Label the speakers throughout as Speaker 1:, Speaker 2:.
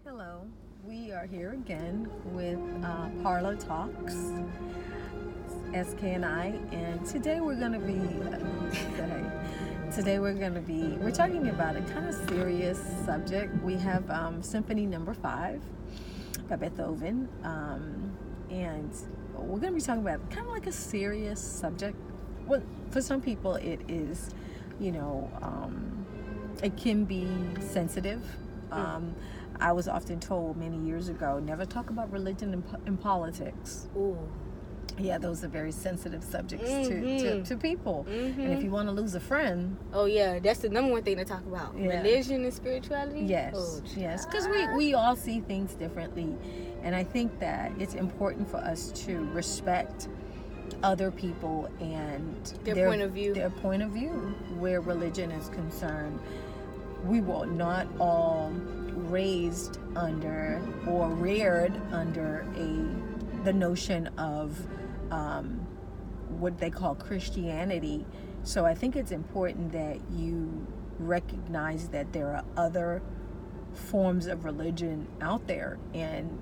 Speaker 1: Hello, we are here again with Parlor Talks, SK and I, and today we're going to be, we're talking about a kind of serious subject. We have Symphony Number 5 by Beethoven, and we're going to be talking about kind of like a serious subject. Well, for some people it is, it can be sensitive. I was often told many years ago, never talk about religion and politics.
Speaker 2: Ooh.
Speaker 1: Yeah, those are very sensitive subjects to people. And if you want to lose a friend...
Speaker 2: Oh, yeah, that's the number one thing to talk about.
Speaker 1: Yeah.
Speaker 2: Religion and spirituality?
Speaker 1: Yes, yes, because we all see things differently. And I think that it's important for us to respect other people and
Speaker 2: their point of view.
Speaker 1: Their point of view where religion is concerned. We were not all raised under or reared under the notion of what they call Christianity. So I think it's important that you recognize that there are other forms of religion out there. And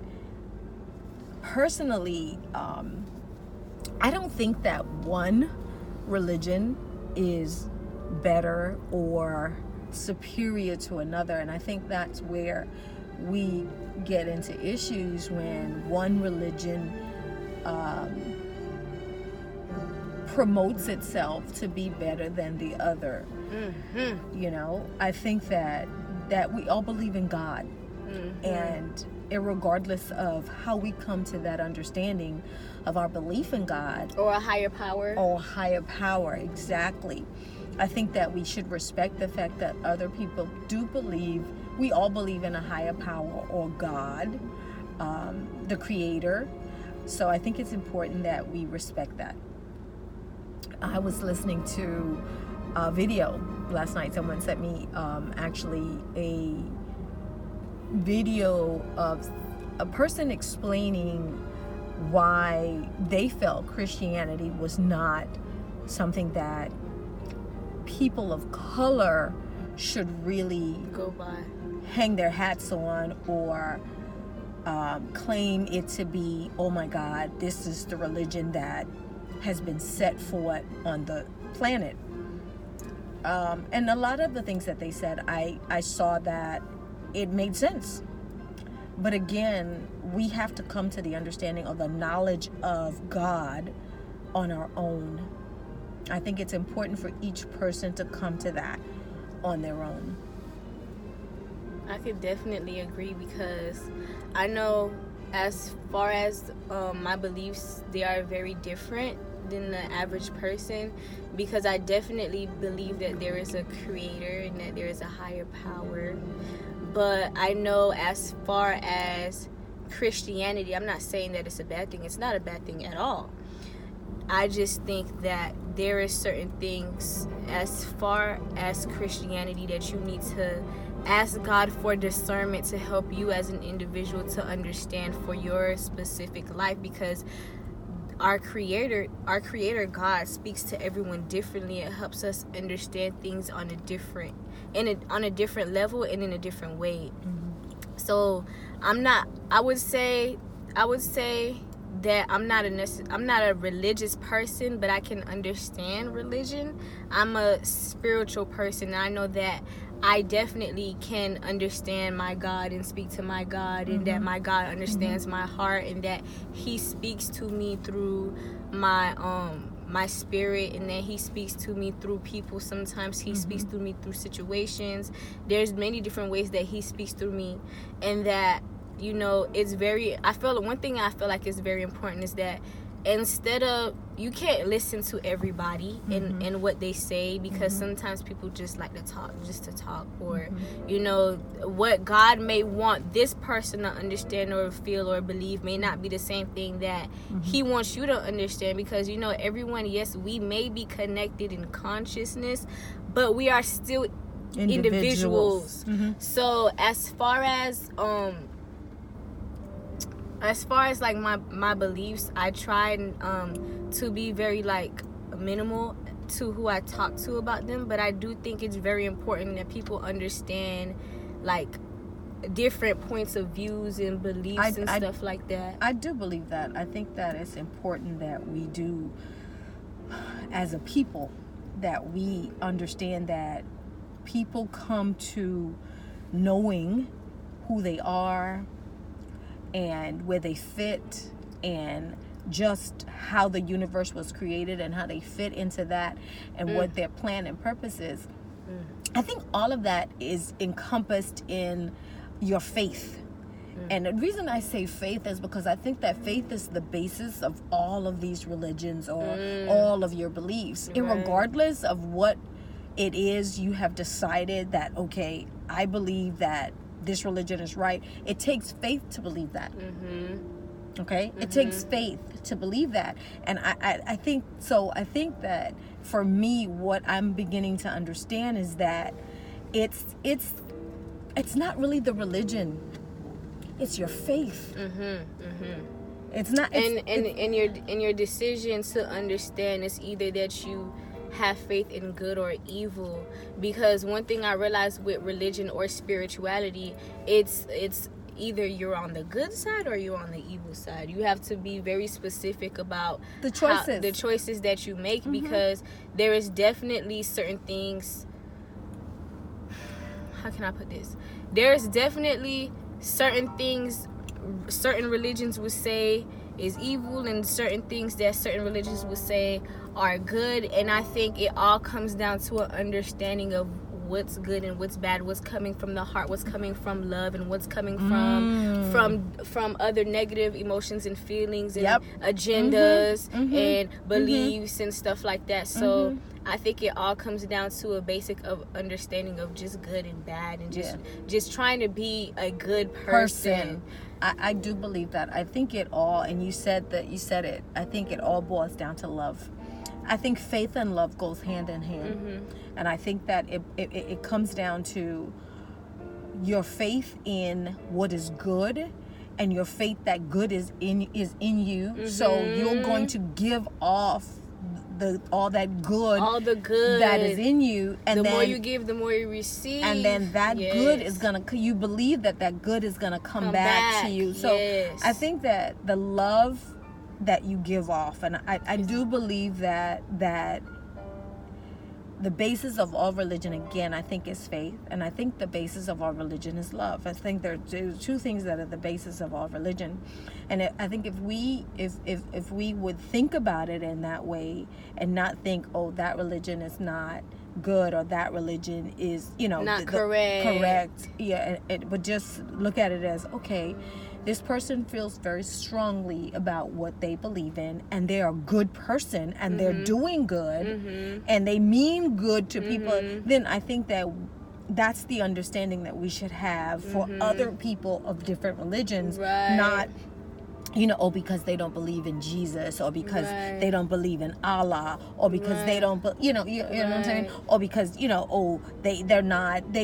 Speaker 1: personally, I don't think that one religion is better or superior to another, and I think that's where we get into issues when one religion promotes itself to be better than the other. I think that we all believe in God, and irregardless of how we come to that understanding of our belief in God
Speaker 2: or a higher power,
Speaker 1: exactly, I think that we should respect the fact that other people do believe, we all believe in a higher power or God, the creator. So I think it's important that we respect that. I was listening to a video last night. Someone sent me actually a video of a person explaining why they felt Christianity was not something that people of color should really
Speaker 2: go by,
Speaker 1: hang their hats on, or claim it to be, oh my God, this is the religion that has been set forth on the planet. And a lot of the things that they said, I saw that it made sense. But again, we have to come to the understanding of the knowledge of God on our own. I think it's important for each person to come to that on their own.
Speaker 2: I could definitely agree, because I know as far as my beliefs, they are very different than the average person, because I definitely believe that there is a creator and that there is a higher power. But I know as far as Christianity, I'm not saying that it's a bad thing. It's not a bad thing at all. I just think that there is certain things as far as Christianity that you need to ask God for discernment to help you as an individual to understand for your specific life, because our creator God speaks to everyone differently. It helps us understand things on a different level and in a different way. So I would say that I'm not a religious person, but I can understand religion. I'm a spiritual person, and I know that I definitely can understand my God and speak to my God, and that my God understands my heart, and that He speaks to me through my spirit, and then He speaks to me through people. Sometimes He speaks through me through situations. There's many different ways that He speaks through me, and that one thing I feel like is very important is that instead of, you can't listen to everybody and what they say, because sometimes people just like to talk just to talk, or what God may want this person to understand or feel or believe may not be the same thing that He wants you to understand, because everyone, yes, we may be connected in consciousness, but we are still individuals. So as far as like my beliefs, I try to be very like minimal to who I talk to about them, but I do think it's very important that people understand like different points of views and beliefs and stuff like that.
Speaker 1: I do believe that. I think that it's important that we do, as a people, that we understand that people come to knowing who they are and where they fit and just how the universe was created and how they fit into that and what their plan and purpose is. I think all of that is encompassed in your faith. And the reason I say faith is because I think that faith is the basis of all of these religions or all of your beliefs. Right. Regardless of what it is you have decided that, okay, I believe that this religion is right. It takes faith to believe that. Okay? It takes faith to believe that. And I think that for me, what I'm beginning to understand is that it's not really the religion. It's your faith. It's not.
Speaker 2: And your decision to understand is either that you have faith in good or evil. Because one thing I realized with religion or spirituality, it's either you're on the good side or you're on the evil side. You have to be very specific about
Speaker 1: the choices
Speaker 2: that you make, because there is definitely certain things. How can I put this? There's definitely certain things certain religions would say is evil, and certain things that certain religions would say are good. And I think it all comes down to an understanding of what's good and what's bad, what's coming from the heart, what's coming from love, and what's coming from other negative emotions and feelings and agendas and beliefs and stuff like that. So I think it all comes down to a basic of understanding of just good and bad, and just trying to be a good person.
Speaker 1: I do believe that. I think it all, and you said it, I think it all boils down to love. I think faith and love goes hand in hand. And I think that it comes down to your faith in what is good, and your faith that good is in you. So you're going to give off all the good that is in you, and
Speaker 2: the more you give, the more you receive,
Speaker 1: and then that good is gonna, you believe that good is gonna come back to you. So I think that the love that you give off, and I do believe that the basis of all religion, again, I think is faith, and I think the basis of all religion is love. I think there are two things that are the basis of all religion, and I think if we would think about it in that way and not think, oh, that religion is not good, or that religion is
Speaker 2: not correct,
Speaker 1: but just look at it as, okay, this person feels very strongly about what they believe in, and they're a good person, and they're doing good, and they mean good to people, then I think that's the understanding that we should have for other people of different religions, not because they don't believe in Jesus, or because they don't believe in Allah, or because they don't, you know what I'm saying, or because they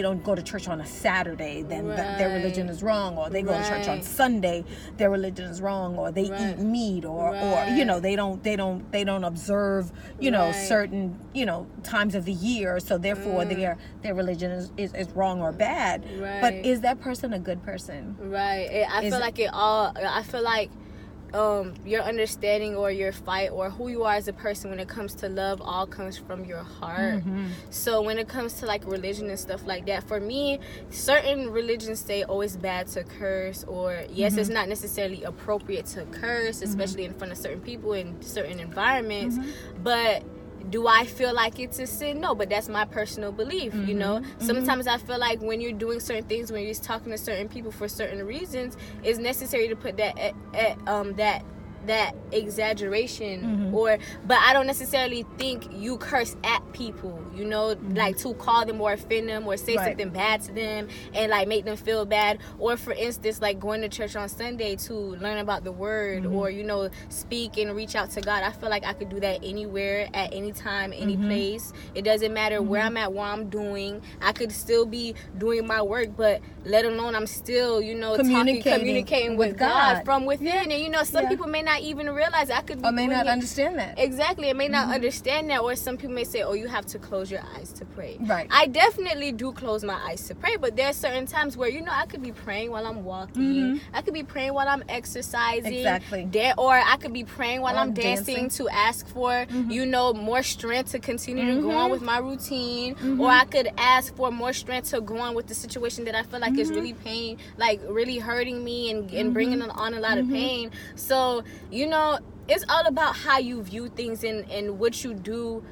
Speaker 1: don't go to church on a Saturday, then their religion is wrong, or they go to church on Sunday, their religion is wrong, or they eat meat, or they don't observe certain times of the year, so therefore their religion is wrong or bad. But is that person a good person?
Speaker 2: I feel like your understanding or your fight or who you are as a person when it comes to love all comes from your heart. So when it comes to like religion and stuff like that, for me, certain religions say, oh, it's bad to curse, or yes, it's not necessarily appropriate to curse, especially in front of certain people in certain environments, but do I feel like it's a sin? No, but that's my personal belief, Sometimes I feel like when you're doing certain things, when you're talking to certain people for certain reasons, it's necessary to put that exaggeration but I don't necessarily think you curse at people, like to call them or offend them or say something bad to them and like make them feel bad, or for instance like going to church on Sunday to learn about the word or speak and reach out to God. I feel like I could do that anywhere, at any time, any place. It doesn't matter where I'm at, what I'm doing. I could still be doing my work, but let alone I'm still, communicating with God from within. And, some people may not even realize I could be
Speaker 1: or may not understand that.
Speaker 2: Exactly. It may not understand that. Or some people may say, oh, you have to close your eyes to pray.
Speaker 1: Right.
Speaker 2: I definitely do close my eyes to pray, but there are certain times where, I could be praying while I'm walking. I could be praying while I'm exercising.
Speaker 1: Exactly.
Speaker 2: Or I could be praying while I'm dancing to ask for, more strength to continue to go on with my routine. Or I could ask for more strength to go on with the situation that I feel like is really pain, like really hurting me and bringing on a lot of pain. So, it's all about how you view things and what you do.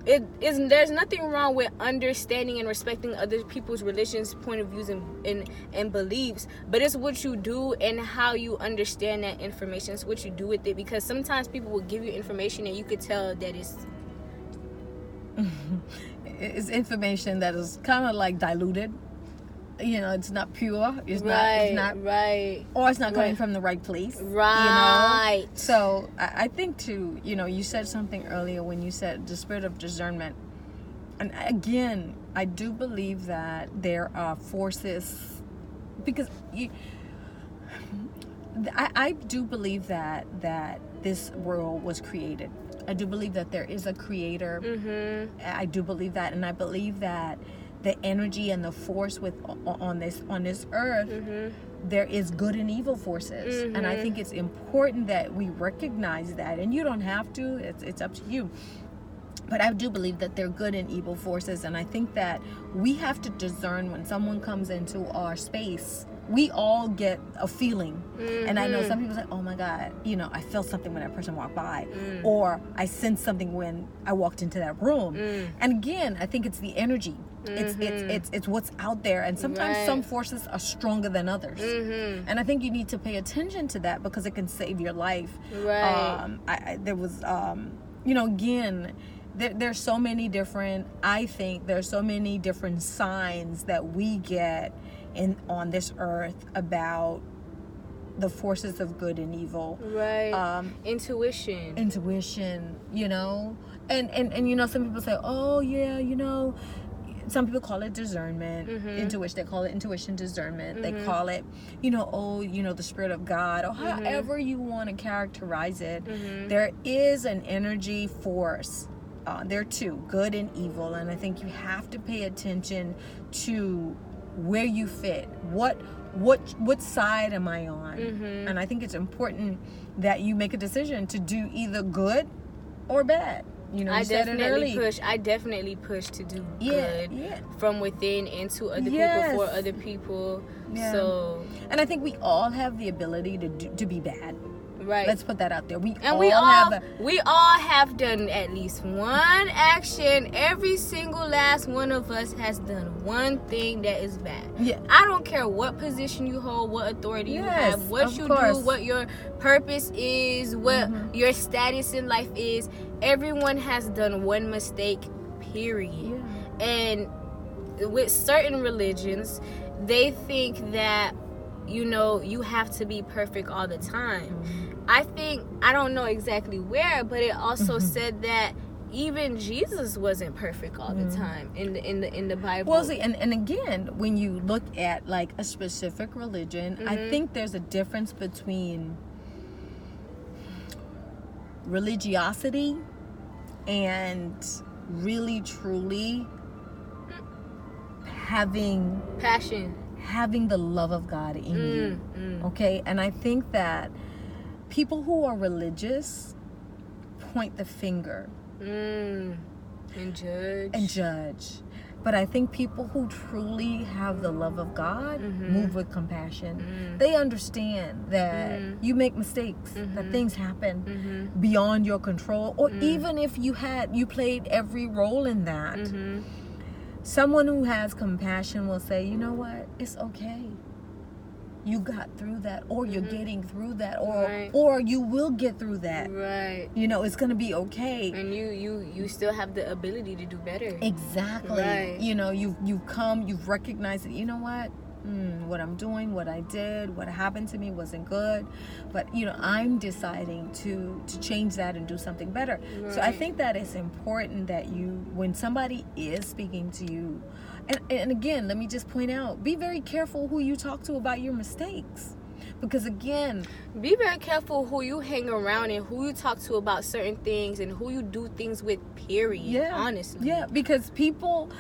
Speaker 2: There's nothing wrong with understanding and respecting other people's religions, point of views, and beliefs, but it's what you do and how you understand that information. It's what you do with it, because sometimes people will give you information and you could tell that
Speaker 1: it's information that is kind of like diluted. It's not pure. It's not
Speaker 2: right.
Speaker 1: Or it's not coming from the right place.
Speaker 2: Right.
Speaker 1: So I think too, you said something earlier when you said the spirit of discernment. And again, I do believe that there are forces, because I do believe that this world was created. I do believe that there is a creator. I do believe that, and I believe that the energy and the force on this earth, there is good and evil forces, and I think it's important that we recognize that. And you don't have to; it's up to you. But I do believe that they're good and evil forces, and I think that we have to discern when someone comes into our space. We all get a feeling. And I know some people say, oh my God, I felt something when that person walked by. Or I sensed something when I walked into that room. And again, I think it's the energy. It's what's out there. And sometimes some forces are stronger than others. And I think you need to pay attention to that, because it can save your life. There was, again, there's so many different, I think there's so many different signs that we get on this earth about the forces of good and evil. Intuition, and some people say, oh yeah, some people call it discernment, intuition. They call it intuition, discernment. They call it, the spirit of God, or however you want to characterize it. There is an energy force. There are two, good and evil, and I think you have to pay attention to where you fit. What side am I on? And I think it's important that you make a decision to do either good or bad. I definitely push to do good from within into other people, for other people. So, and I think we all have the ability to be bad. Right. Let's put that out there. We all have done at least one action. Every single last one of us has done one thing that is bad. Yeah. I don't care what position you hold, what authority you have, what you do, what your purpose is, what your status in life is. Everyone has done one mistake, period. Yeah. And with certain religions, they think that, you have to be perfect all the time. I don't know exactly where, but it also said that even Jesus wasn't perfect all the time in the Bible. Well, see, and again, when you look at like a specific religion, I think there's a difference between religiosity and really truly having passion, having the love of God in you. Okay? And I think that people who are religious point the finger and judge. But I think people who truly have the love of God move with compassion. They understand that you make mistakes, that things happen beyond your control, or even if you played every role in that. Someone who has compassion will say, you know what, it's okay. You got through that, or you're getting through that, or you will get through that. Right. It's gonna be okay. And you still have the ability to do better. Exactly. Right. You've recognized it. You know what? what I'm doing, what I did, what happened to me wasn't good, but I'm deciding to change that and do something better.
Speaker 2: Right.
Speaker 1: So I think that it's important that when somebody is speaking to you, and again, let me just point out, be very careful who you talk to about your mistakes. Because again,
Speaker 2: be very careful who you hang around and who you talk to about certain things and who you do things with, period.
Speaker 1: Yeah.
Speaker 2: Honestly.
Speaker 1: Yeah, because people,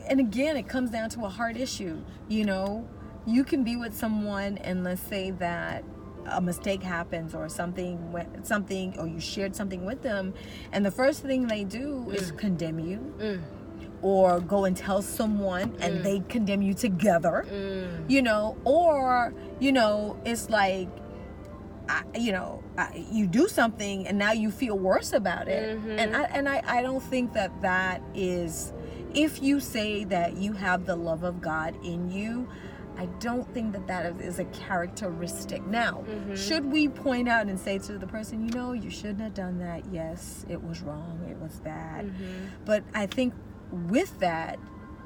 Speaker 1: and again, it comes down to a heart issue. You can be with someone and let's say that a mistake happens or something, or you shared something with them, and the first thing they do is condemn you. Or go and tell someone and they condemn you together, or, it's like, you do something and now you feel worse about it. And I don't think that is, if you say that you have the love of God in you, I don't think that is a characteristic. Now, should we point out and say to the person, you shouldn't have done that. Yes, it was wrong. It was bad. But I think with that,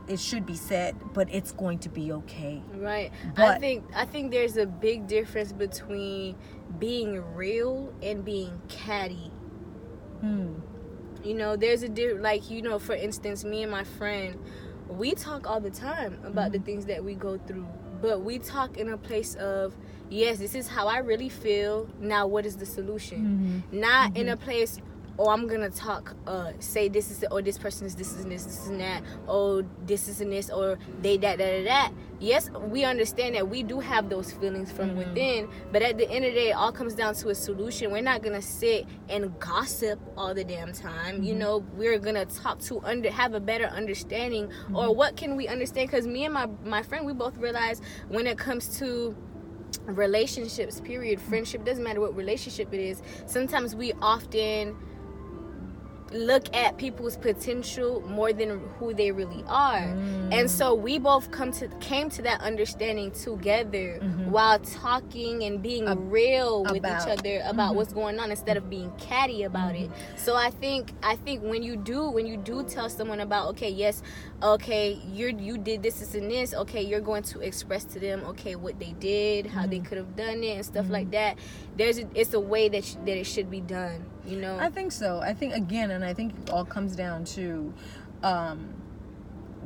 Speaker 1: it should be said, but it's going to be okay.
Speaker 2: Right.
Speaker 1: But
Speaker 2: I think there's a big difference between being real and being catty. There's a for instance, me and my friend, we talk all the time about the things that we go through, but we talk in a place of, yes, this is how I really feel. Now, what is the solution? Not in a place, I'm gonna talk, say this is, or this person is this and this, this and that, this is and this, or they that. Yes, we understand that we do have those feelings from within, but at the end of the day, it all comes down to a solution. We're not gonna sit and gossip all the damn time. We're gonna talk to have a better understanding, or what can we understand? Because me and my friend, we both realize when it comes to relationships, period, friendship, doesn't matter what relationship it is, sometimes we often look at people's potential more than who they really are. And so we both came to that understanding together while talking and being real with each other about what's going on instead of being catty about it. So I think when you do tell someone about, okay, yes, okay, you did this and this, okay, you're going to express to them, okay, what they did, how they could have done it and stuff like that. It's a way that it should be done.
Speaker 1: I think so. I think, again, and I think it all comes down to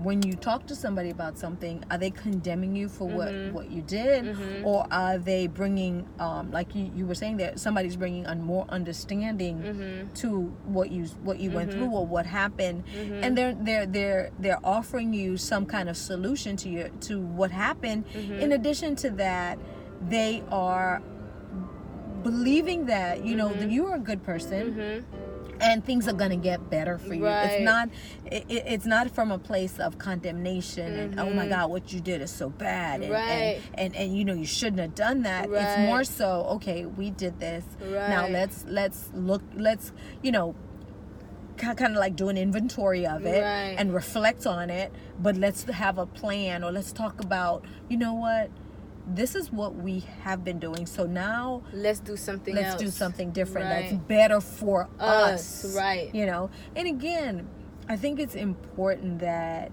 Speaker 1: when you talk to somebody about something, are they condemning you for what you did, or are they bringing, like you were saying, that somebody's bringing a more understanding to what you went through or what happened, and they're offering you some kind of solution to what happened. In addition to that, they are believing that that you're a good person and things are gonna get better for you.
Speaker 2: Right.
Speaker 1: It's not from a place of condemnation and oh my God, what you did is so bad, and you shouldn't have done that.
Speaker 2: Right.
Speaker 1: It's more so, okay, we did this.
Speaker 2: Right.
Speaker 1: Now let's kind of like do an inventory of it and reflect on it, but let's have a plan, or let's talk about, what, this is what we have been doing, so now
Speaker 2: let's do something
Speaker 1: different that's better for us.
Speaker 2: Right.
Speaker 1: And again, I think it's important that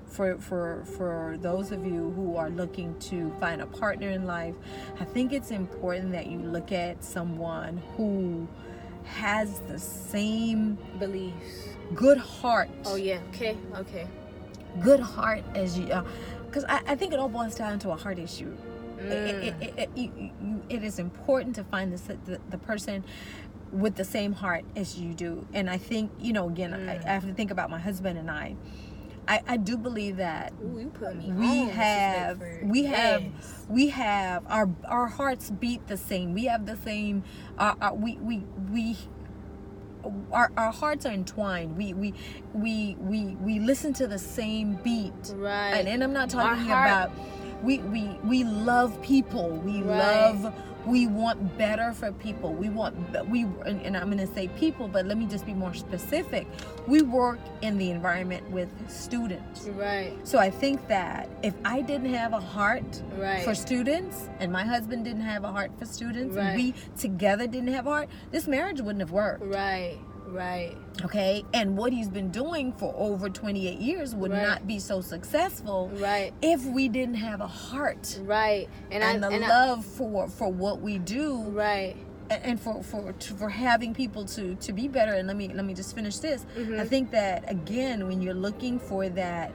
Speaker 1: for those of you who are looking to find a partner in life, I think it's important that you look at someone who has the same
Speaker 2: beliefs,
Speaker 1: good heart.
Speaker 2: Oh yeah. Okay.
Speaker 1: Good heart as you, because I think it all boils down to a heart issue. It is important to find the person with the same heart as you do. And I think, again, I have to think about my husband and I do believe that
Speaker 2: you put me
Speaker 1: we have our hearts beat the same. We have the same. Our hearts are entwined. We listen to the same beat.
Speaker 2: Right.
Speaker 1: And I'm not talking about we love people. We want better for people. And I'm going to say people, but let me just be more specific. We work in the environment with students.
Speaker 2: Right.
Speaker 1: So I think that if I didn't have a heart for students, and my husband didn't have a heart for students, and we together didn't have a heart, this marriage wouldn't have worked.
Speaker 2: Right. Right.
Speaker 1: Okay, and what he's been doing for over 28 years would
Speaker 2: Right.
Speaker 1: not be so successful
Speaker 2: Right.
Speaker 1: if we didn't have a heart
Speaker 2: Right.
Speaker 1: and the love for what we do,
Speaker 2: right.
Speaker 1: and for having people to be better. And let me just finish this. I think that, again, when you're looking for that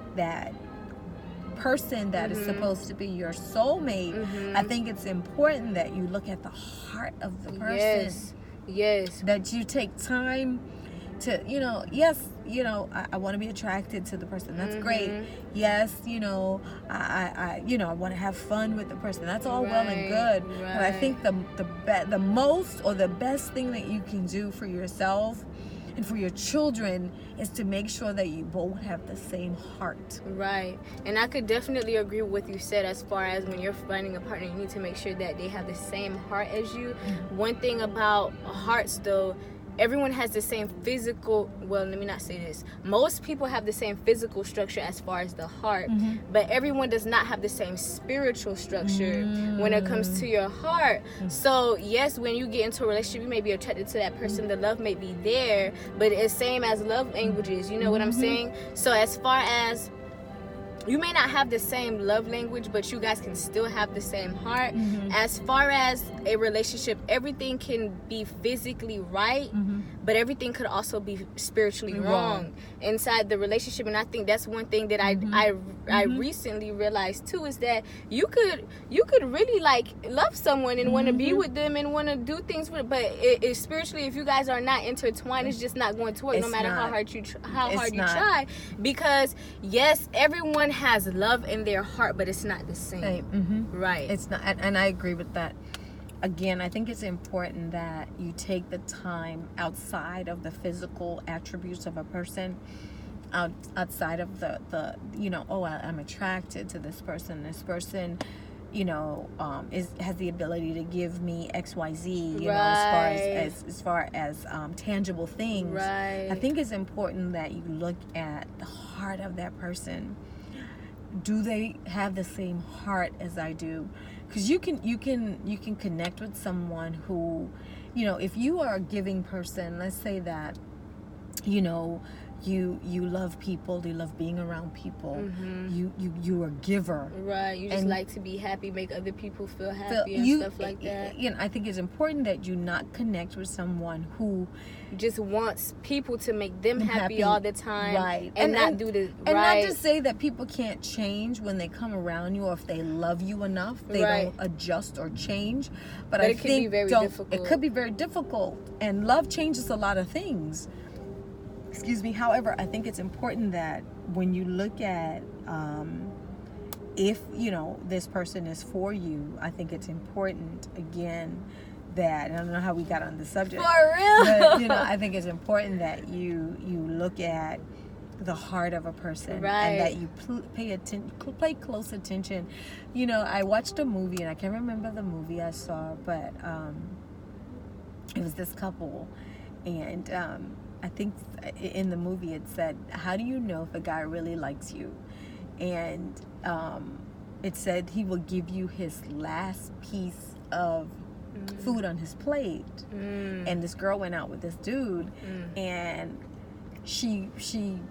Speaker 1: person that is supposed to be your soulmate, I think it's important that you look at the heart of the person.
Speaker 2: Yes.
Speaker 1: That you take time to, yes, I want to be attracted to the person. That's great. Yes, I want to have fun with the person. That's all well and good. But I think the most or the best thing that you can do for yourself and for your children is to make sure that you both have the same heart.
Speaker 2: Right. And I could definitely agree with what you said as far as when you're finding a partner, you need to make sure that they have the same heart as you. One thing about hearts, though, everyone has the same physical, well, let me not say this. Most people have the same physical structure as far as the heart, but everyone does not have the same spiritual structure when it comes to your heart. So, yes, when you get into a relationship, you may be attracted to that person. The love may be there, but it's same as love languages. You know what I'm saying? So, as far as you may not have the same love language, but you guys can still have the same heart. As far as a relationship, everything can be physically right, but everything could also be spiritually wrong inside the relationship. And I think that's one thing that I recently realized too, is that you could really like love someone and want to be with them and want to do things with, but it spiritually, if you guys are not intertwined, it's just not going to work. No matter how hard you try, because yes, everyone has love in their heart, but it's not the same. Right.
Speaker 1: It's not, and I agree with that. Again, I think it's important that you take the time outside of the physical attributes of a person, outside of the I'm attracted to this person. This person, has the ability to give me XYZ, as far as tangible things.
Speaker 2: Right.
Speaker 1: I think it's important that you look at the heart of that person. Do they have the same heart as I do? Because you can connect with someone who, if you are a giving person, let's say that, you love people, you love being around people, you're a giver,
Speaker 2: right? You just like to be happy, make other people feel happy and stuff like that.
Speaker 1: I think it's important that you not connect with someone who
Speaker 2: just wants people to make them happy all the time,
Speaker 1: right?
Speaker 2: And not do the
Speaker 1: and
Speaker 2: right.
Speaker 1: not to say that people can't change when they come around you, or if they love you enough, they don't adjust or change. But I
Speaker 2: it could be very difficult.
Speaker 1: It could be very difficult, and love changes a lot of things. Excuse me. However, I think it's important that when you look at if this person is for you, I think it's important, again, that, and I don't know how we got on the subject,
Speaker 2: for real,
Speaker 1: but I think it's important that you look at the heart of a person,
Speaker 2: right,
Speaker 1: and that you pay close attention. I watched a movie, and I can't remember the movie I saw, but it was this couple, and I think in the movie it said, how do you know if a guy really likes you? And it said he will give you his last piece of food on his plate. And this girl went out with this dude, and she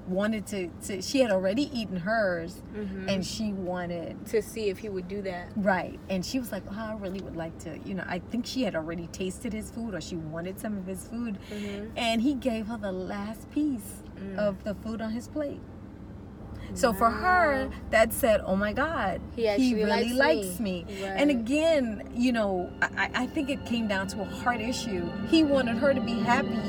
Speaker 1: wanted to she had already eaten hers, and she wanted
Speaker 2: to see if he would do that,
Speaker 1: right. And she was like, oh, I really would like to, I think she had already tasted his food, or she wanted some of his food, and he gave her the last piece of the food on his plate. So for her, that said, oh my God, he really likes me. Right. And again, I think it came down to a heart issue. He wanted her to be happy.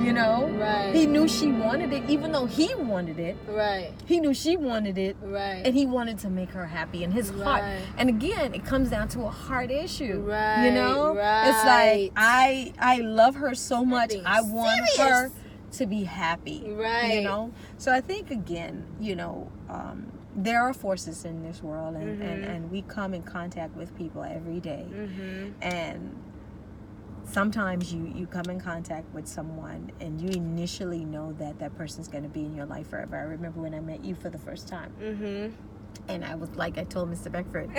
Speaker 2: Right.
Speaker 1: He knew she wanted it, even though he wanted it.
Speaker 2: Right.
Speaker 1: He knew she wanted it.
Speaker 2: Right.
Speaker 1: And he wanted to make her happy in his heart. And again, it comes down to a heart issue.
Speaker 2: Right.
Speaker 1: Right. It's like, I love her so much. I want her to be happy.
Speaker 2: Right.
Speaker 1: So I think, again, there are forces in this world, and we come in contact with people every day. And sometimes you come in contact with someone and you initially know that person's going to be in your life forever. I remember when I met you for the first time. And I was like, I told Mr. Beckford,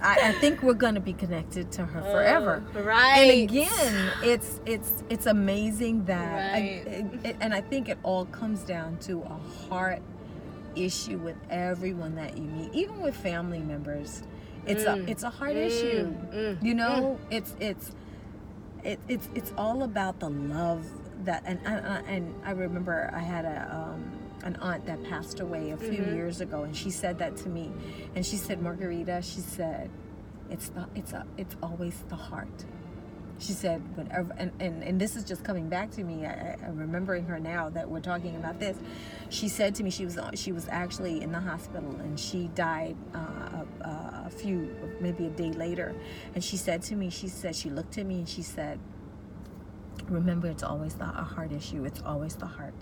Speaker 1: I think we're going to be connected to her forever.
Speaker 2: Right.
Speaker 1: And again, it's amazing that,
Speaker 2: Right.
Speaker 1: and I think it all comes down to a heart issue with everyone that you meet, even with family members. It's a heart issue. You know, it's all about the love that, and I remember I had an aunt that passed away a few years ago, and she said that to me, and she said, Margarita, she said, it's always the heart. She said, whatever, and this is just coming back to me. I'm remembering her now that we're talking about this. She said to me, she was actually in the hospital, and she died maybe a day later. And she said to me, she looked at me and she said, remember, it's always a heart issue. It's always the heart.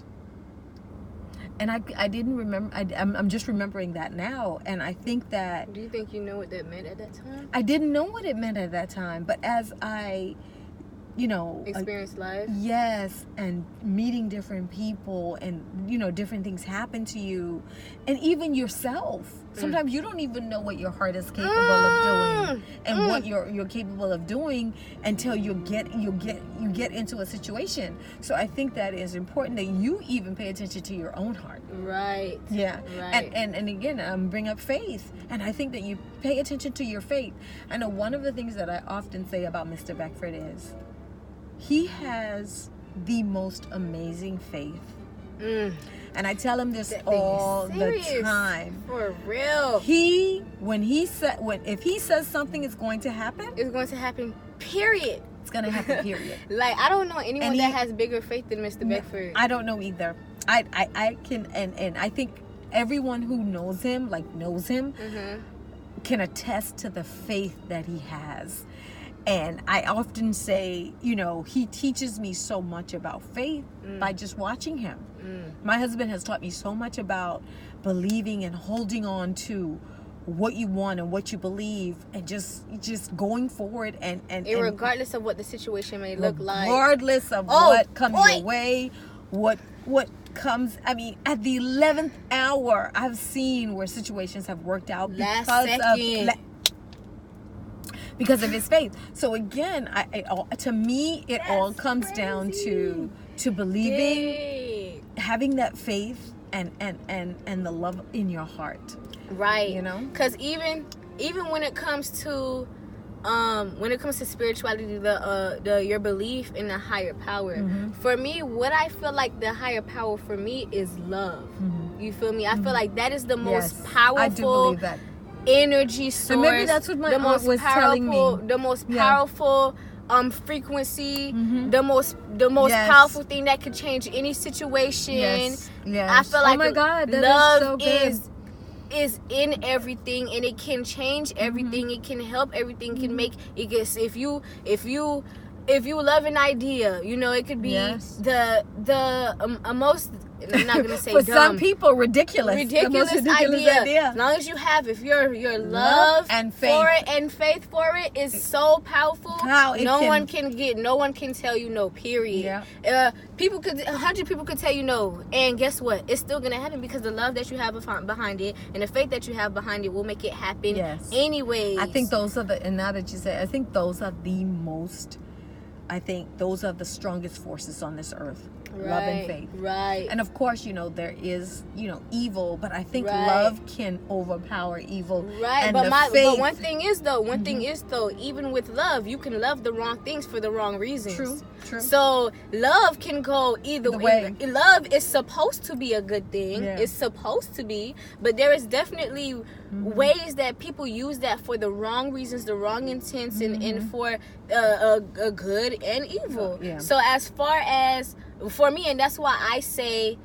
Speaker 1: And I didn't remember. I'm just remembering that now. And I think that...
Speaker 2: Do you think you know what that meant at that time?
Speaker 1: I didn't know what it meant at that time. But as I,
Speaker 2: Experience life?
Speaker 1: Yes. And meeting different people and, different things happen to you. And even yourself. Sometimes you don't even know what your heart is capable of doing. And what you're capable of doing until you get into a situation. So I think that is important that you even pay attention to your own heart.
Speaker 2: Right.
Speaker 1: Yeah.
Speaker 2: Right.
Speaker 1: And again, bring up faith. And I think that you pay attention to your faith. I know one of the things that I often say about Mr. Beckford is he has the most amazing faith. And I tell him this all the time.
Speaker 2: For real.
Speaker 1: If he says something is going to happen,
Speaker 2: it's going to happen, period.
Speaker 1: It's going to happen, period.
Speaker 2: Like, I don't know anyone that has bigger faith than Mr. Beckford.
Speaker 1: I don't know either. I can, and I think everyone who knows him, can attest to the faith that he has. And I often say, he teaches me so much about faith by just watching him. My husband has taught me so much about believing and holding on to what you want and what you believe, and just going forward and
Speaker 2: regardless of what the situation may look like.
Speaker 1: Regardless of what comes your way, what comes, at the 11th hour, I've seen where situations have worked out because of his faith. So again, to me, it all comes down to believing, having that faith, and the love in your heart.
Speaker 2: Right. Because even when it comes to spirituality, your belief in the higher power. For me, what I feel like the higher power for me is love. You feel me? I feel like that is the most powerful. I do believe that. Energy source.
Speaker 1: And maybe that's what my aunt was telling me.
Speaker 2: The most powerful frequency, the most powerful thing that could change any situation. Yes. I feel like love is in everything, and it can change everything. It can help everything. Can make it. Gets if you love an idea, it could be the most. I'm not gonna say
Speaker 1: for
Speaker 2: dumb.
Speaker 1: some people ridiculous idea.
Speaker 2: As long as you have, if your love
Speaker 1: and faith
Speaker 2: for it and faith for it is so powerful, no one can tell you no. Period. 100 people could tell you no, and guess what? It's still gonna happen because the love that you have behind it and the faith that you have behind it will make it happen. Anyways,
Speaker 1: I think those are and now that you say, I think those are the strongest forces on this earth. Love and faith.
Speaker 2: Right.
Speaker 1: And of course, there is, evil, but I think love can overpower evil.
Speaker 2: Right.
Speaker 1: And
Speaker 2: but one thing is though, even with love, you can love the wrong things for the wrong reasons.
Speaker 1: True.
Speaker 2: So love can go either way. Love is supposed to be a good thing. Yeah. It's supposed to be, but there is definitely ways that people use that for the wrong reasons, the wrong intents, and for a good and evil. Yeah. So as far as for me, and that's why I say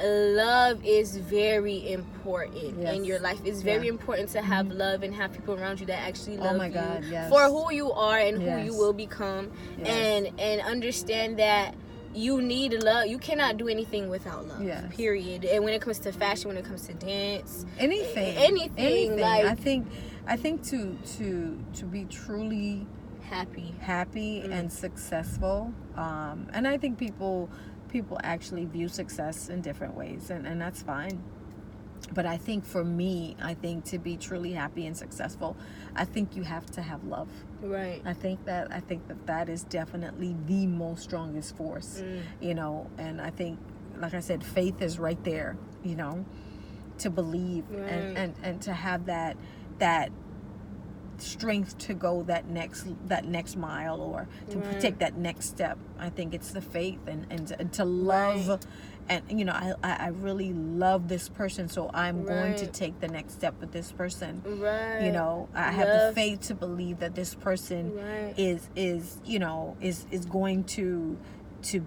Speaker 2: love is very important in your life. It's very important to have love and have people around you that actually love you for who you are and who you will become, and understand that you need love. You cannot do anything without love. Period. And when it comes to fashion, when it comes to dance, anything. Like,
Speaker 1: I think to be truly happy and successful, and I think people actually view success in different ways, and that's fine. But I think for me, I think to be truly happy and successful, I think you have to have love.
Speaker 2: Right.
Speaker 1: I think that is definitely the most strongest force, you know. And I think, like I said, faith is right there, you know, to believe and to have that strength to go that next mile, or to take that next step. I think it's the faith and to love. And, you know, I really love this person, so I'm going to take the next step with this person.
Speaker 2: Right.
Speaker 1: You know, I have the faith to believe that this person is you know, is going to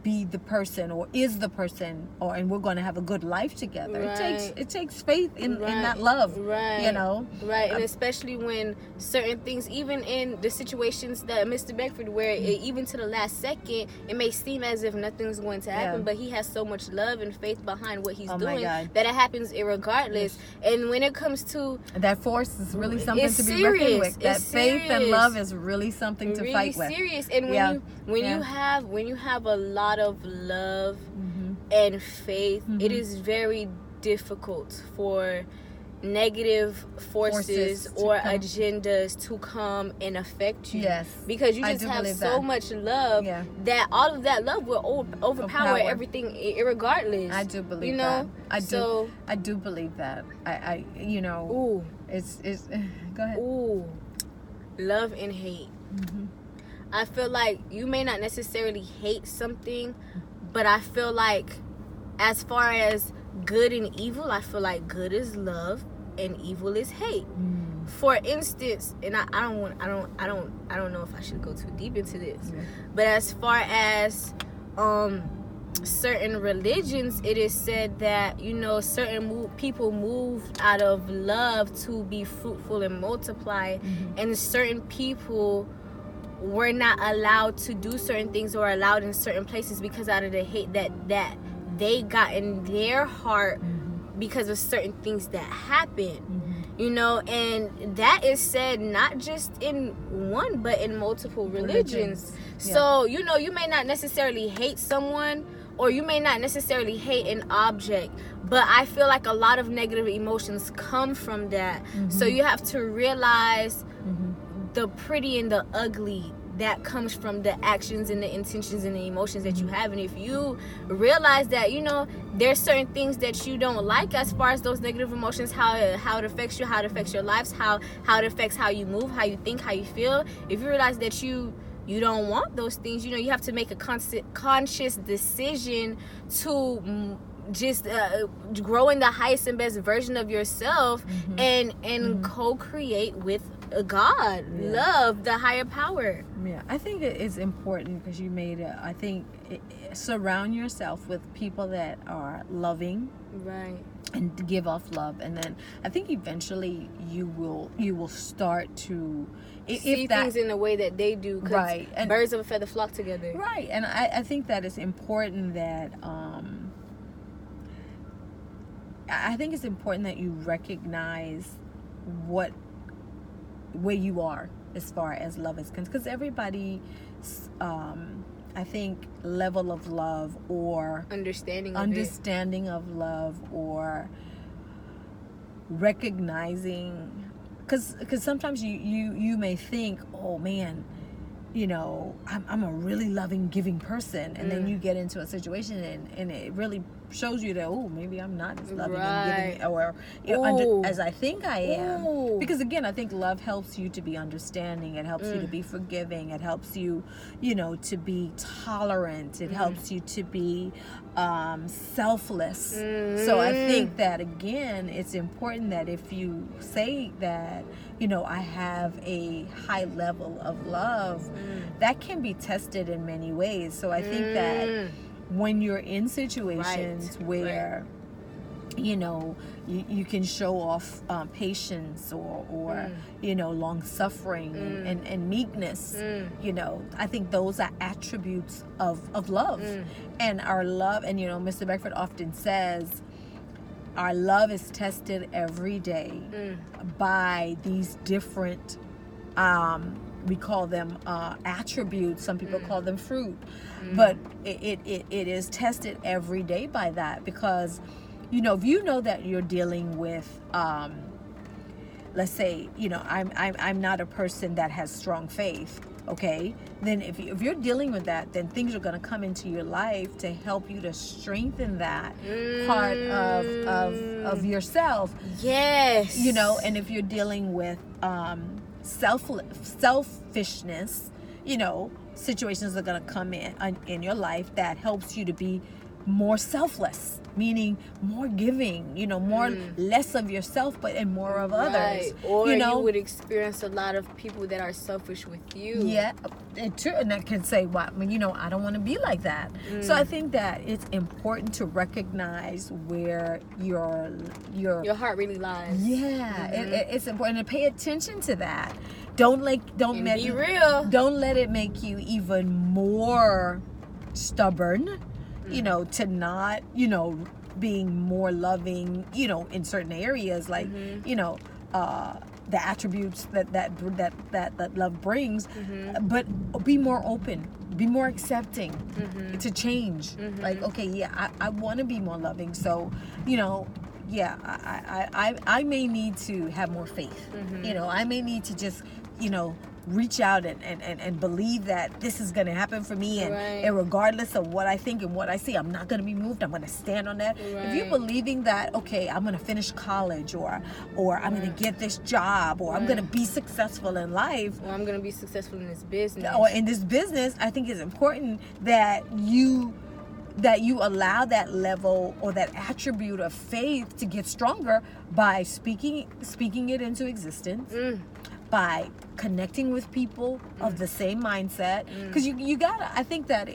Speaker 1: be the person, or is the person, and we're going to have a good life together. It takes faith in that love, you know.
Speaker 2: And especially when certain things, even in the situations that Mr. Beckford, where even to the last second it may seem as if nothing's going to happen, but he has so much love and faith behind what he's doing that it happens irregardless. And when it comes to
Speaker 1: that force, is really something to be reckoned with. That faith and love is really something to fight with.
Speaker 2: Serious. And when you have a lot of love and faith, it is very difficult for negative forces or agendas to come and affect you.
Speaker 1: Yes,
Speaker 2: because you just have so much love that all of that love will overpower everything irregardless.
Speaker 1: I do believe that. I do believe that. I you know.
Speaker 2: Ooh.
Speaker 1: It's go ahead.
Speaker 2: Ooh. Love and hate. I feel like you may not necessarily hate something, but I feel like as far as good and evil, I feel like good is love and evil is hate. For instance, and I don't know if I should go too deep into this, but as far as certain religions, it is said that, you know, certain people move out of love to be fruitful and multiply, and certain people were not allowed to do certain things or allowed in certain places because out of the hate that they got in their heart because of certain things that happened. You know, and that is said not just in one but in multiple religions. So, you know, you may not necessarily hate someone, or you may not necessarily hate an object, but I feel like a lot of negative emotions come from that. So you have to realize the pretty and the ugly that comes from the actions and the intentions and the emotions that you have. And if you realize that, you know, there's certain things that you don't like as far as those negative emotions, how it affects you, how it affects your lives, how it affects how you move, how you think, how you feel. If you realize that you don't want those things, you know, you have to make a conscious decision to just grow in the highest and best version of yourself and co-create with God, love, the higher power.
Speaker 1: I think it is important because you made it. I think surround yourself with people that are loving, and give off love, and then I think eventually you will start to
Speaker 2: see things in the way that they do. And birds of a feather flock together.
Speaker 1: And I think that it's important that I think it's important that you recognize where you are as far as love is concerned, because everybody I think level of love or understanding of love or recognizing, because sometimes you may think, oh man, you know, I'm a really loving, giving person, and then you get into a situation and it really shows you that, oh, maybe I'm not as loving and giving, or as I think I am. Because again, I think love helps you to be understanding. It helps you to be forgiving. It helps you, you know, to be tolerant. It helps you to be selfless. So I think that again, it's important that if you say that, you know, I have a high level of love, that can be tested in many ways. So I think that when you're in situations where you know you can show off patience or you know, long suffering and meekness, you know, I think those are attributes of love. And our love, and you know, Mr. Beckford often says our love is tested every day by these different we call them attributes. Some people call them fruit, but it is tested every day by that, because if you know that you're dealing with, let's say, I'm not a person that has strong faith. Okay, then if you're dealing with that, then things are going to come into your life to help you to strengthen that part of yourself.
Speaker 2: Yes.
Speaker 1: And if you're dealing with selfishness, situations are going to come in your life that helps you to be more selfless, meaning more giving, more less of yourself and more of others.
Speaker 2: Right. Or you would experience a lot of people that are selfish with you.
Speaker 1: Yeah, and that can say, well, I don't want to be like that. So I think that it's important to recognize where your
Speaker 2: heart really lies.
Speaker 1: Yeah, it's important to pay attention to that. Don't be real. Don't let it make you even more stubborn. To not, being more loving, in certain areas, like, the attributes that love brings, but be more open, be more accepting to change. Like, okay, yeah, I want to be more loving. So, I may need to have more faith. I may need to just, reach out and believe that this is going to happen for me, and regardless of what I think and what I see, I'm not going to be moved. I'm going to stand on that. If you're believing that, okay, I'm going to finish college, or I'm going to get this job, or I'm going to be successful in life,
Speaker 2: or I'm going to be successful in this business,
Speaker 1: I think it's important that you allow that level or that attribute of faith to get stronger by speaking it into existence, by connecting with people of the same mindset. Because you gotta, I think that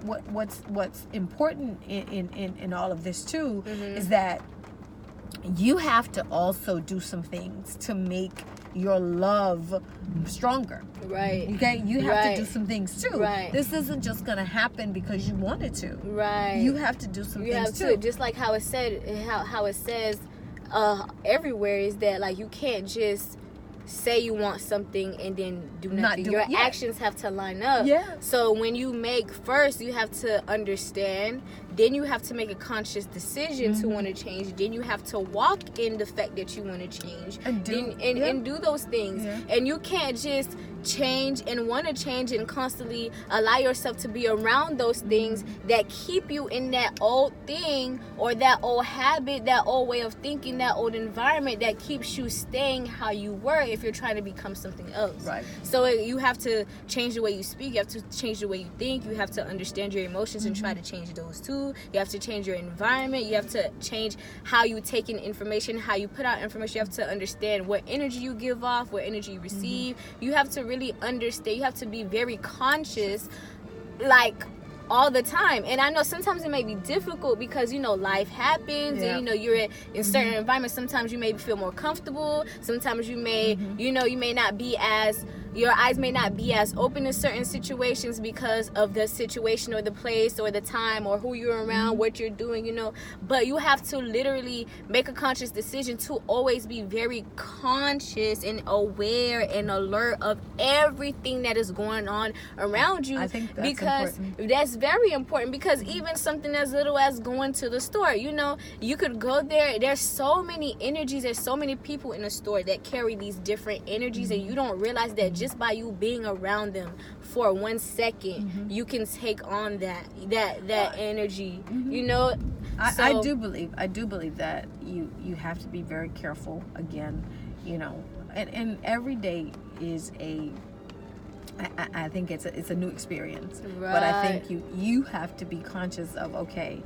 Speaker 1: what's important in all of this too is that you have to also do some things to make your love stronger.
Speaker 2: Right.
Speaker 1: Okay? You have
Speaker 2: right.
Speaker 1: to do some things too.
Speaker 2: Right.
Speaker 1: This isn't just going to happen because you wanted to.
Speaker 2: Right.
Speaker 1: You have to do some
Speaker 2: you
Speaker 1: things
Speaker 2: have
Speaker 1: too.
Speaker 2: To. Just like how it said, how it says everywhere, is that like you can't just say you want something and then do nothing. Your actions have to line up.
Speaker 1: Yeah.
Speaker 2: So when you make first, you have to understand. Then you have to make a conscious decision to want to change. Then you have to walk in the fact that you want to change and do those things. Yeah. And you can't just change and want to change and constantly allow yourself to be around those things that keep you in that old thing or that old habit, that old way of thinking, that old environment that keeps you staying how you were if you're trying to become something else.
Speaker 1: Right.
Speaker 2: So you have to change the way you speak. You have to change the way you think. You have to understand your emotions and try to change those too. You have to change your environment. You have to change how you take in information, how you put out information. You have to understand what energy you give off, what energy you receive. You have to really understand. You have to be very conscious, like, all the time. And I know sometimes it may be difficult because life happens and you're in certain environments. Sometimes you may feel more comfortable. Sometimes you may you may not be as, your eyes may not be as open in certain situations because of the situation or the place or the time or who you're around, what you're doing, but you have to literally make a conscious decision to always be very conscious and aware and alert of everything that is going on around you.
Speaker 1: I think that's important.
Speaker 2: That's very important, because even something as little as going to the store, you could go there. There's so many energies, there's so many people in the store that carry these different energies, and you don't realize that just by you being around them for 1 second, you can take on that energy.
Speaker 1: I do believe that you have to be very careful again, and every day is I think it's a new experience.
Speaker 2: Right.
Speaker 1: But I think you have to be conscious of, okay,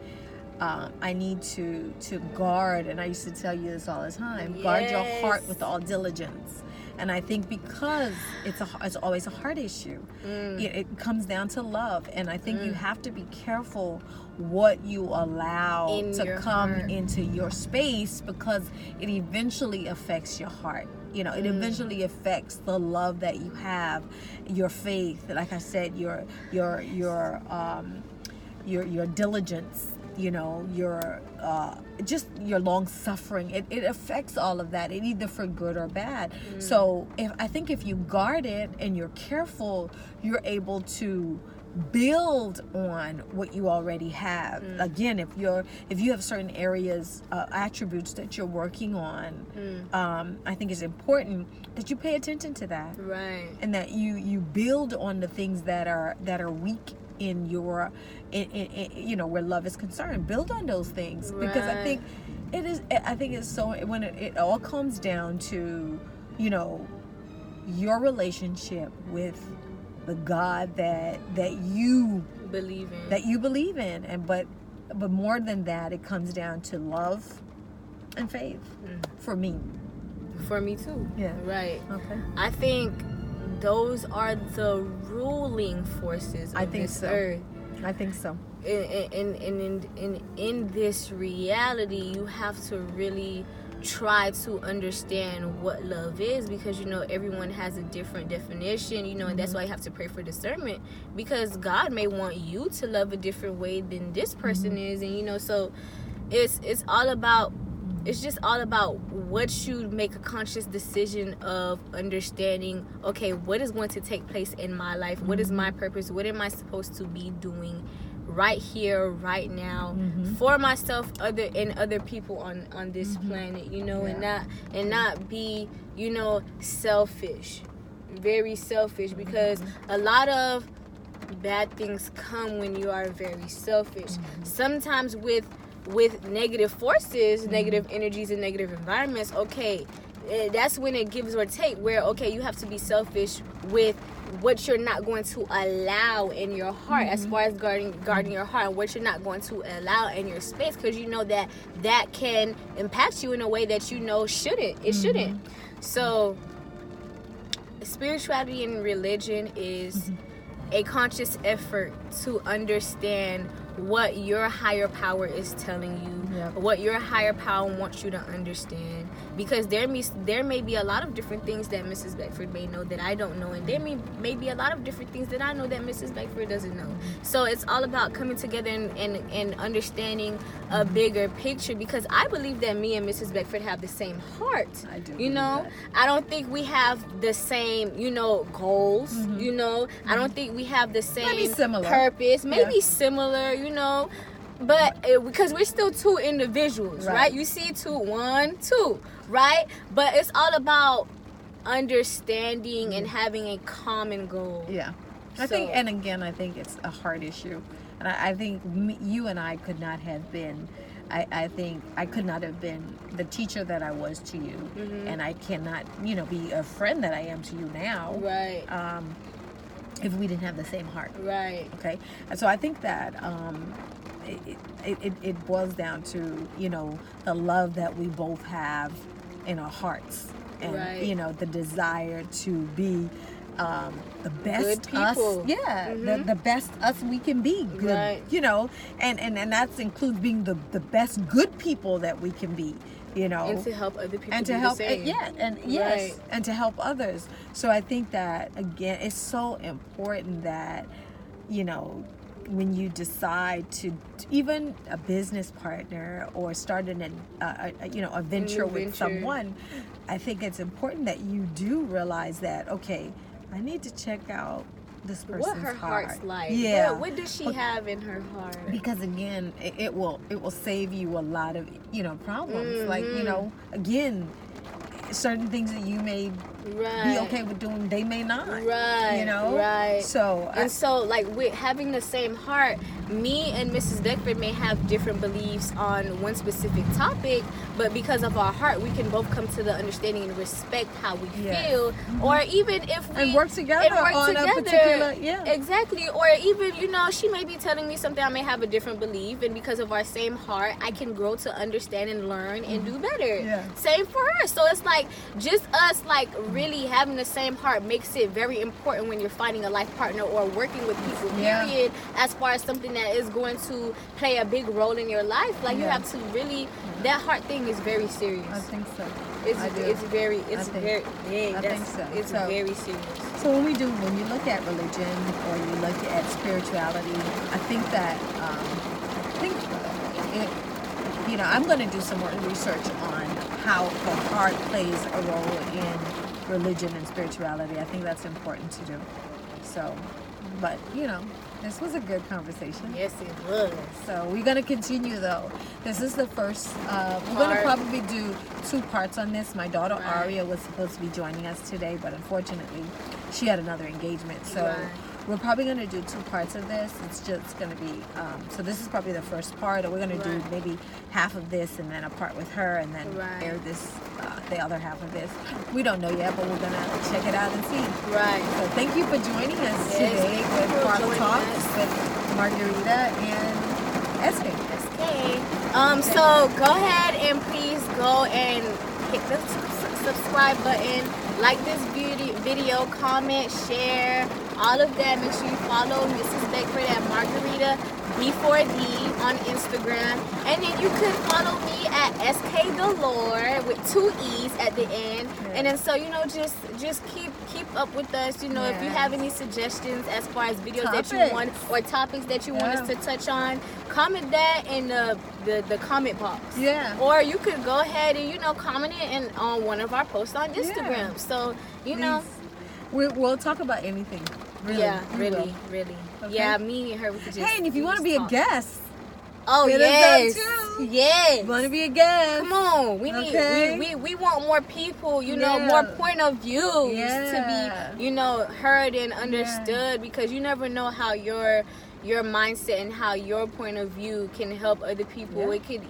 Speaker 1: I need to guard, and I used to tell you this all the time, guard your heart with all diligence. And I think because it's always a heart issue, it comes down to love. And I think you have to be careful what you allow to come into your space, because it eventually affects your heart. It eventually affects the love that you have, your faith, like I said, your diligence, your just your long suffering. It affects all of that, either for good or bad. So I think if you guard it and you're careful, you're able to build on what you already have. Again, if you have certain areas, attributes that you're working on, I think it's important that you pay attention to that,
Speaker 2: Right.
Speaker 1: and that you build on the things that are weak in your where love is concerned. Build on those things, because I think it's so, when it all comes down to your relationship with the God that you
Speaker 2: believe in.
Speaker 1: and but more than that, it comes down to love and faith. For me
Speaker 2: too.
Speaker 1: Yeah.
Speaker 2: Right.
Speaker 1: Okay.
Speaker 2: I think those are the ruling forces of this earth.
Speaker 1: I think so.
Speaker 2: In this reality, you have to really try to understand what love is, because everyone has a different definition, and that's why you have to pray for discernment, because God may want you to love a different way than this person is, and so it's just all about what you make a conscious decision of understanding. Okay, what is going to take place in my life? What is my purpose? What am I supposed to be doing right here, right now, for myself, other people on this planet, and not be, selfish, very selfish, because a lot of bad things come when you are very selfish. Sometimes with negative forces, negative energies, and negative environments, okay, that's when it gives or take, where, okay, you have to be selfish with what you're not going to allow in your heart, as far as guarding your heart, and what you're not going to allow in your space, because that can impact you in a way that shouldn't. So spirituality and religion is a conscious effort to understand what your higher power is telling you, what your higher power wants you to understand, because there may be a lot of different things that Mrs. Beckford may know that I don't know, and there may be a lot of different things that I know that Mrs. Beckford doesn't know. So it's all about coming together and understanding a bigger picture, because I believe that me and Mrs. Beckford have the same heart.
Speaker 1: I do.
Speaker 2: I don't think we have the same, goals. I don't think we have the same
Speaker 1: maybe similar
Speaker 2: purpose. Maybe similar, but because we're still two individuals, right? You see 2, 1, 2, right? But it's all about understanding and having a common goal.
Speaker 1: Yeah. I think it's a heart issue. And I think you and I could not have been, I think I could not have been the teacher that I was to you. And I cannot, be a friend that I am to you now.
Speaker 2: Right.
Speaker 1: If we didn't have the same heart.
Speaker 2: Right.
Speaker 1: Okay. And so I think that it boils down to, the love that we both have in our hearts. And, the desire to be the best us. Yeah. The best us we can be. Good, and that includes being the best good people that we can be.
Speaker 2: And to help other people
Speaker 1: and to help the same. And to help others. So I think that, again, it's so important that when you decide to, even a business partner or start a venture with someone, I think it's important that you do realize that, okay, I need to check out this person's
Speaker 2: what her heart's like.
Speaker 1: Yeah.
Speaker 2: What does she have in her heart? Because
Speaker 1: again, it will save you a lot of problems. Like again, certain things that you may be okay with doing, they may not.
Speaker 2: Right.
Speaker 1: So
Speaker 2: like with having the same heart, me and Mrs. Beckford may have different beliefs on one specific topic, but because of our heart, we can both come to the understanding and respect how we feel, or even if we
Speaker 1: and work together on a particular
Speaker 2: exactly. Or even she may be telling me something, I may have a different belief, and because of our same heart, I can grow to understand and learn and do better. Same for her. So it's like just us really having the same heart makes it very important when you're finding a life partner or working with people, period, as far as something that is going to play a big role in your life. You have to really, that heart thing is very serious.
Speaker 1: I think so.
Speaker 2: It's very big.
Speaker 1: I think so.
Speaker 2: It's very serious.
Speaker 1: So when you look at religion or you look at spirituality, I think that I'm going to do some more research on how the heart plays a role in religion and spirituality. I think that's important to do. So, but This was a good conversation.
Speaker 2: Yes, it was.
Speaker 1: So we're gonna continue though. This is the first. We're gonna probably do 2 parts on this. My daughter Aria was supposed to be joining us today, but unfortunately, she had another engagement. So we're probably gonna do 2 parts of this. It's just gonna be. So this is probably the first part, or we're gonna do maybe half of this and then a part with her, and then air this the other half of this. We don't know yet, but we're gonna check it out and see.
Speaker 2: Right.
Speaker 1: So thank you for joining us today with Parlor Talks with Margarita and SK.
Speaker 2: So go ahead and please go and hit the subscribe button, like this video, comment, share, all of that. Make sure you follow Mrs. Beckford at Margarita B4D on Instagram, and then you can follow me at SK Galore with 2 E's at the end. And then so just keep up with us. If you have any suggestions as far as videos that you want or topics that you want us to touch on, comment that in the comment box. Or you could go ahead and comment it on one of our posts on Instagram. So
Speaker 1: we'll talk about anything. Really.
Speaker 2: Okay. Yeah, me and her, we could just.
Speaker 1: Hey, and if you want to be a guest.
Speaker 2: Oh, yes.
Speaker 1: You want to be a guest.
Speaker 2: Come on. We need we want more people, more point of views to be, heard and understood, because you never know how your mindset and how your point of view can help other people. It could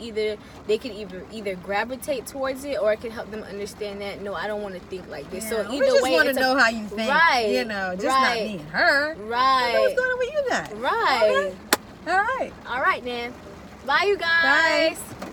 Speaker 2: they could either gravitate towards it, or it could help them understand that I don't want to think like this. So either
Speaker 1: we just
Speaker 2: way,
Speaker 1: want to know how you think.
Speaker 2: Right.
Speaker 1: Just not me and her.
Speaker 2: Right.
Speaker 1: What's going on with you guys?
Speaker 2: Right.
Speaker 1: Okay. All right.
Speaker 2: All right then. Bye, you guys.
Speaker 1: Bye.